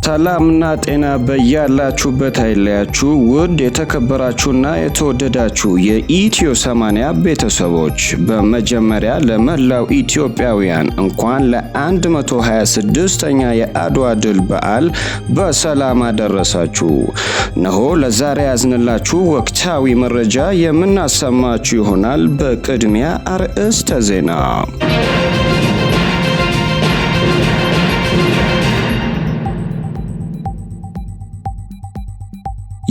ሰላምና ጤና በያላችሁበት አይለያችሁ። ውድ የተከበራችሁና የተወደዳችሁ የኢትዮ 80 ቤተሰቦች፣ በመጀመሪያ ለመላው ኢትዮጵያውያን እንኳን ለ126ኛ የአድዋ ድል በዓል በሰላም አደረሳችሁ። እነሆ ለዛሬ ያዝንላችሁ ወቅታዊ መረጃ የምናሰማችሁ ይሆናል። በቅድሚያ አርዕስተ ዜና።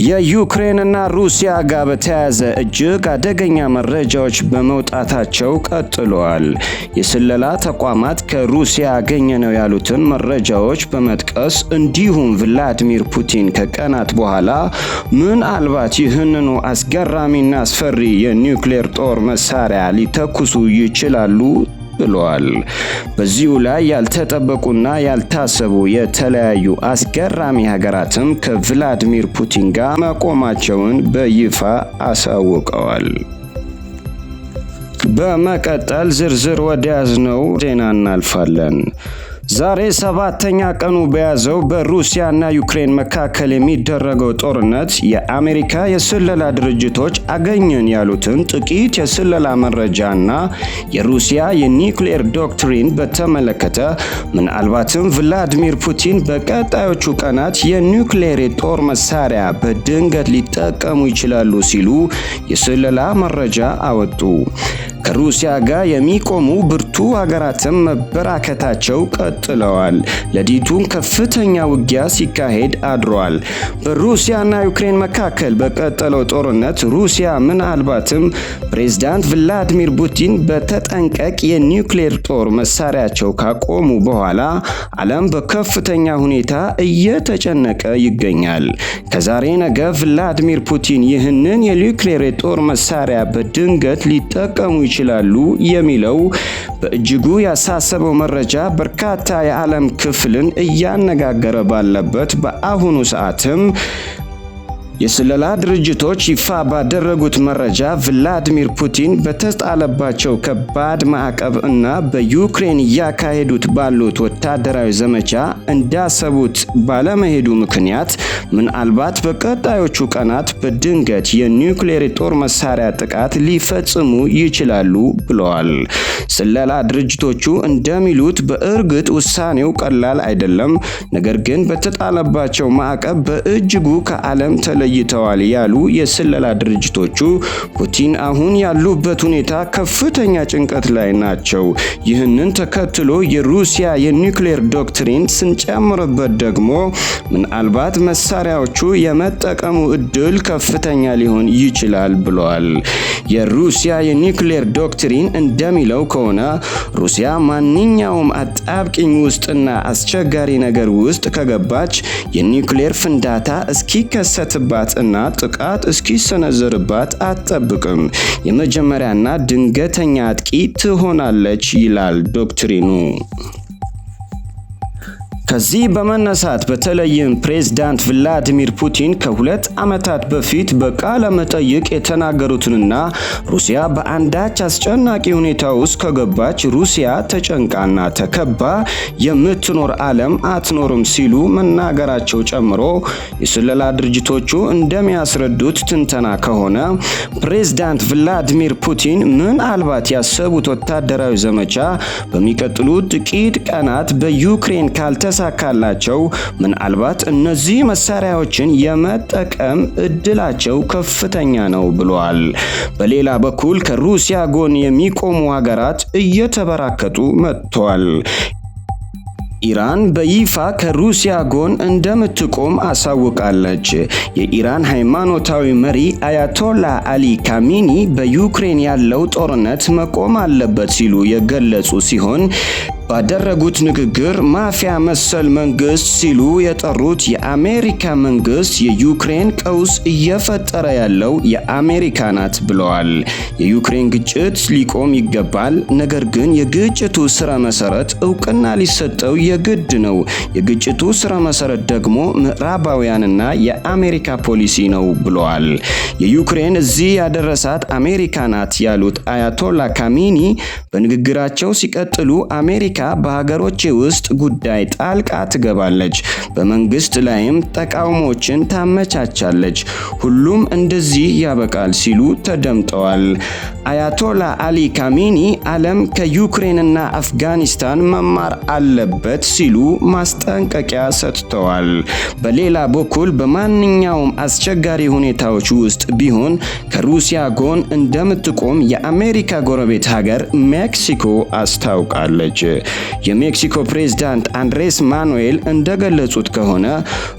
የዩክሬንና ሩሲያ ጋር በተያያዘ እጅግ አደገኛ መረጃዎች በመውጣታቸው ቀጥለዋል። የስለላ ተቋማት ከሩሲያ ያገኘነው ያሉትን መረጃዎች በመጥቀስ እንዲሁም ቭላዲሚር ፑቲን ከቀናት በኋላ ምናልባት ይህንኑ አስገራሚና አስፈሪ የኒውክሌር ጦር መሳሪያ ሊተኩሱ ይችላሉ ብለዋል። በዚሁ ላይ ያልተጠበቁና ያልታሰቡ የተለያዩ አስገራሚ ሀገራትም ከቭላዲሚር ፑቲን ጋር መቆማቸውን በይፋ አሳውቀዋል። በመቀጠል ዝርዝር ወደያዝነው ዜና እናልፋለን። ዛሬ 7ኛ ቀኑ በያዘው በሩሲያና ዩክሬን መካከል የሚደረገው ጦርነት የአሜሪካ የስለላ ድርጅቶች አገኘን ያሉትን ጥቂት የስለላ መረጃና የሩሲያ የኒውክሌር ዶክትሪን በተመለከተ ምናልባትም ቭላዲሚር ፑቲን በቀጣዮቹ ቀናት የኒውክሌር የጦር መሳሪያ በድንገት ሊጠቀሙ ይችላሉ ሲሉ የስለላ መረጃ አወጡ። ከሩሲያ ጋር የሚቆሙ ብርቱ ሀገራትም መበራከታቸው ቀጥለዋል። ሌሊቱን ከፍተኛ ውጊያ ሲካሄድ አድሯል። በሩሲያና ዩክሬን መካከል በቀጠለው ጦርነት ሩሲያ ምናልባትም ፕሬዝዳንት ቭላዲሚር ፑቲን በተጠንቀቅ የኒውክሌር ጦር መሳሪያቸው ካቆሙ በኋላ ዓለም በከፍተኛ ሁኔታ እየተጨነቀ ይገኛል። ከዛሬ ነገ ቭላዲሚር ፑቲን ይህንን የኒውክሌር የጦር መሳሪያ በድንገት ሊጠቀሙ ይችላሉ የሚለው በእጅጉ ያሳሰበው መረጃ በርካታ የዓለም ክፍልን እያነጋገረ ባለበት በአሁኑ ሰዓትም የስለላ ድርጅቶች ይፋ ባደረጉት መረጃ ቭላዲሚር ፑቲን በተጣለባቸው ከባድ ማዕቀብ እና በዩክሬን እያካሄዱት ባሉት ወታደራዊ ዘመቻ እንዳሰቡት ባለመሄዱ ምክንያት ምናልባት በቀጣዮቹ ቀናት በድንገት የኒውክሌር የጦር መሳሪያ ጥቃት ሊፈጽሙ ይችላሉ ብለዋል። ስለላ ድርጅቶቹ እንደሚሉት በእርግጥ ውሳኔው ቀላል አይደለም፣ ነገር ግን በተጣለባቸው ማዕቀብ በእጅጉ ከዓለም ተለይተዋል ያሉ የስለላ ድርጅቶቹ ፑቲን አሁን ያሉበት ሁኔታ ከፍተኛ ጭንቀት ላይ ናቸው። ይህንን ተከትሎ የሩሲያ የኒውክሌር ዶክትሪን ስንጨምርበት ደግሞ ምናልባት መሳሪያዎቹ የመጠቀሙ እድል ከፍተኛ ሊሆን ይችላል ብለዋል። የሩሲያ የኒውክሌር ዶክትሪን እንደሚለው ከሆነ ሩሲያ ማንኛውም አጣብቂኝ ውስጥና አስቸጋሪ ነገር ውስጥ ከገባች የኒውክሌር ፍንዳታ እስኪከሰትባት እና ጥቃት እስኪሰነዘርባት አትጠብቅም። የመጀመሪያና ድንገተኛ አጥቂ ትሆናለች ይላል ዶክትሪኑ። ከዚህ በመነሳት በተለይም ፕሬዝዳንት ቭላዲሚር ፑቲን ከ2 ዓመታት በፊት በቃለ መጠይቅ የተናገሩትንና ሩሲያ በአንዳች አስጨናቂ ሁኔታ ውስጥ ከገባች ሩሲያ ተጨንቃና ተከባ የምትኖር ዓለም አትኖርም ሲሉ መናገራቸው ጨምሮ የስለላ ድርጅቶቹ እንደሚያስረዱት ትንተና ከሆነ ፕሬዝዳንት ቭላዲሚር ፑቲን ምናልባት ያሰቡት ወታደራዊ ዘመቻ በሚቀጥሉት ጥቂት ቀናት በዩክሬን ሳካላቸው ምናልባት እነዚህ መሳሪያዎችን የመጠቀም እድላቸው ከፍተኛ ነው ብለዋል። በሌላ በኩል ከሩሲያ ጎን የሚቆሙ ሀገራት እየተበራከቱ መጥተዋል። ኢራን በይፋ ከሩሲያ ጎን እንደምትቆም አሳውቃለች። የኢራን ሃይማኖታዊ መሪ አያቶላ አሊ ካሚኒ በዩክሬን ያለው ጦርነት መቆም አለበት ሲሉ የገለጹ ሲሆን ባደረጉት ንግግር ማፊያ መሰል መንግስት ሲሉ የጠሩት የአሜሪካ መንግስት የዩክሬን ቀውስ እየፈጠረ ያለው የአሜሪካ ናት ብለዋል። የዩክሬን ግጭት ሊቆም ይገባል፣ ነገር ግን የግጭቱ ስረ መሰረት እውቅና ሊሰጠው የግድ ነው። የግጭቱ ስረ መሰረት ደግሞ ምዕራባውያንና የአሜሪካ ፖሊሲ ነው ብለዋል። የዩክሬን እዚህ ያደረሳት አሜሪካ ናት ያሉት አያቶላ ካሚኒ በንግግራቸው ሲቀጥሉ አሜሪካ አሜሪካ በሀገሮች ውስጥ ጉዳይ ጣልቃ ትገባለች፣ በመንግስት ላይም ተቃውሞችን ታመቻቻለች። ሁሉም እንደዚህ ያበቃል ሲሉ ተደምጠዋል። አያቶላ አሊ ካሜኒ ዓለም ከዩክሬንና አፍጋኒስታን መማር አለበት ሲሉ ማስጠንቀቂያ ሰጥተዋል። በሌላ በኩል በማንኛውም አስቸጋሪ ሁኔታዎች ውስጥ ቢሆን ከሩሲያ ጎን እንደምትቆም የአሜሪካ ጎረቤት ሀገር ሜክሲኮ አስታውቃለች። የሜክሲኮ ፕሬዝዳንት አንድሬስ ማኑኤል እንደገለጹት ከሆነ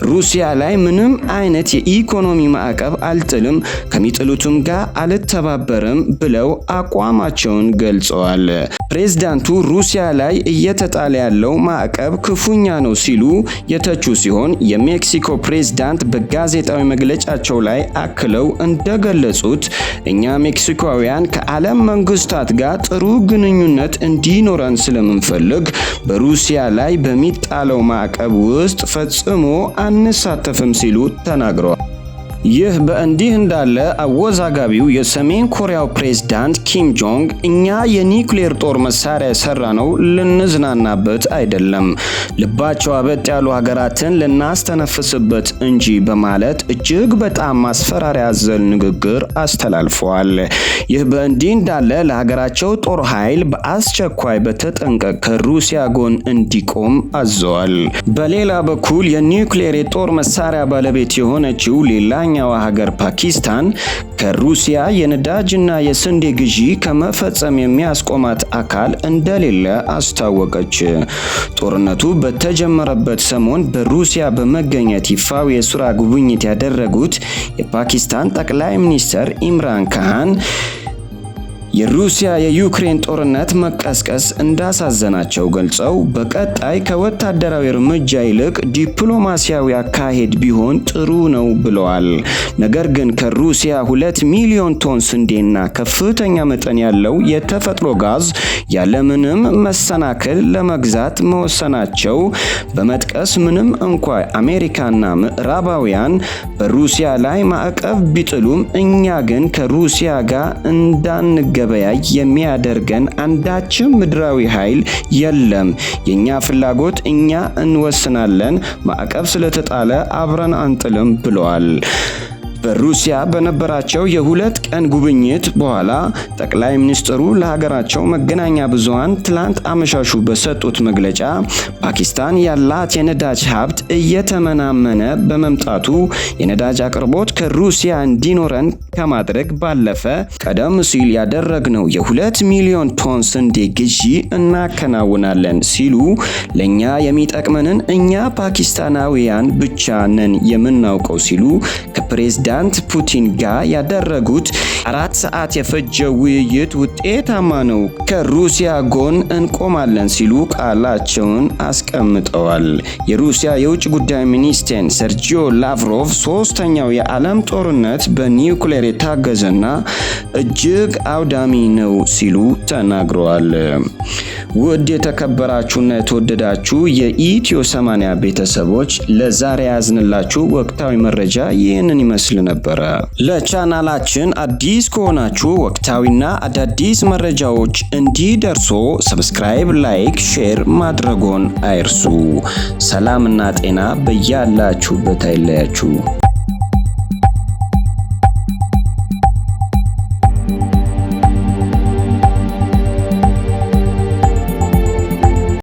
ሩሲያ ላይ ምንም አይነት የኢኮኖሚ ማዕቀብ አልጥልም፣ ከሚጥሉትም ጋር አልተባበርም ብለው አቋማቸውን ገልጸዋል። ፕሬዝዳንቱ ሩሲያ ላይ እየተጣለ ያለው ማዕቀብ ክፉኛ ነው ሲሉ የተቹ ሲሆን የሜክሲኮ ፕሬዝዳንት በጋዜጣዊ መግለጫቸው ላይ አክለው እንደገለጹት እኛ ሜክሲኮውያን ከዓለም መንግስታት ጋር ጥሩ ግንኙነት እንዲኖረን ስለምንፈልግ በሩሲያ ላይ በሚጣለው ማዕቀብ ውስጥ ፈጽሞ አንሳተፍም ሲሉ ተናግረዋል። ይህ በእንዲህ እንዳለ አወዛጋቢው የሰሜን ኮሪያው ፕሬዝዳንት ኪም ጆንግ እኛ የኒውክሌር ጦር መሳሪያ የሰራነው ልንዝናናበት አይደለም፣ ልባቸው አበጥ ያሉ ሀገራትን ልናስተነፍስበት እንጂ በማለት እጅግ በጣም ማስፈራሪያ አዘል ንግግር አስተላልፈዋል። ይህ በእንዲህ እንዳለ ለሀገራቸው ጦር ኃይል በአስቸኳይ በተጠንቀቅ ከሩሲያ ጎን እንዲቆም አዘዋል። በሌላ በኩል የኒውክሌር የጦር መሳሪያ ባለቤት የሆነችው ሌላኛዋ ሀገር ፓኪስታን ከሩሲያ የነዳጅና የስንዴ ግዢ ከመፈጸም የሚያስቆማት አካል እንደሌለ አስታወቀች። ጦርነቱ በተጀመረበት ሰሞን በሩሲያ በመገኘት ይፋዊ የስራ ጉብኝት ያደረጉት የፓኪስታን ጠቅላይ ሚኒስትር ኢምራን ካን የሩሲያ የዩክሬን ጦርነት መቀስቀስ እንዳሳዘናቸው ገልጸው በቀጣይ ከወታደራዊ እርምጃ ይልቅ ዲፕሎማሲያዊ አካሄድ ቢሆን ጥሩ ነው ብለዋል። ነገር ግን ከሩሲያ 2 ሚሊዮን ቶን ስንዴና ከፍተኛ መጠን ያለው የተፈጥሮ ጋዝ ያለምንም መሰናክል ለመግዛት መወሰናቸው በመጥቀስ ምንም እንኳ አሜሪካና ምዕራባውያን በሩሲያ ላይ ማዕቀብ ቢጥሉም እኛ ግን ከሩሲያ ጋር እንዳንገበያይ የሚያደርገን አንዳችም ምድራዊ ኃይል የለም። የኛ ፍላጎት እኛ እንወስናለን፣ ማዕቀብ ስለተጣለ አብረን አንጥልም ብለዋል። በሩሲያ በነበራቸው የ2 ቀን ጉብኝት በኋላ ጠቅላይ ሚኒስትሩ ለሀገራቸው መገናኛ ብዙሃን ትላንት አመሻሹ በሰጡት መግለጫ ፓኪስታን ያላት የነዳጅ ሀብት እየተመናመነ በመምጣቱ የነዳጅ አቅርቦት ከሩሲያ እንዲኖረን ከማድረግ ባለፈ ቀደም ሲል ያደረግነው የ2 ሚሊዮን ቶን ስንዴ ግዢ እናከናውናለን ሲሉ ለኛ የሚጠቅመንን እኛ ፓኪስታናውያን ብቻ ነን የምናውቀው ሲሉ ከፕሬዝዳንት ፑቲን ጋር ያደረጉት 4 ሰዓት የፈጀው ውይይት ውጤታማ ነው፣ ከሩሲያ ጎን እንቆማለን ሲሉ ቃላቸውን አስቀምጠዋል። የሩሲያ የውጭ ጉዳይ ሚኒስቴር ሰርጂዮ ላቭሮቭ ሶስተኛው የዓለም ጦርነት በኒውክሌር የታገዘና እጅግ አውዳሚ ነው ሲሉ ተናግረዋል። ውድ የተከበራችሁና የተወደዳችሁ የኢትዮ 80 ቤተሰቦች ለዛሬ ያዝንላችሁ ወቅታዊ መረጃ ይህንን ይመስል ነበረ። ለቻናላችን አዲስ ከሆናችሁ ወቅታዊና አዳዲስ መረጃዎች እንዲደርሶ ሰብስክራይብ፣ ላይክ፣ ሼር ማድረጎን አይርሱ። ሰላምና ጤና በያላችሁበት አይለያችሁ።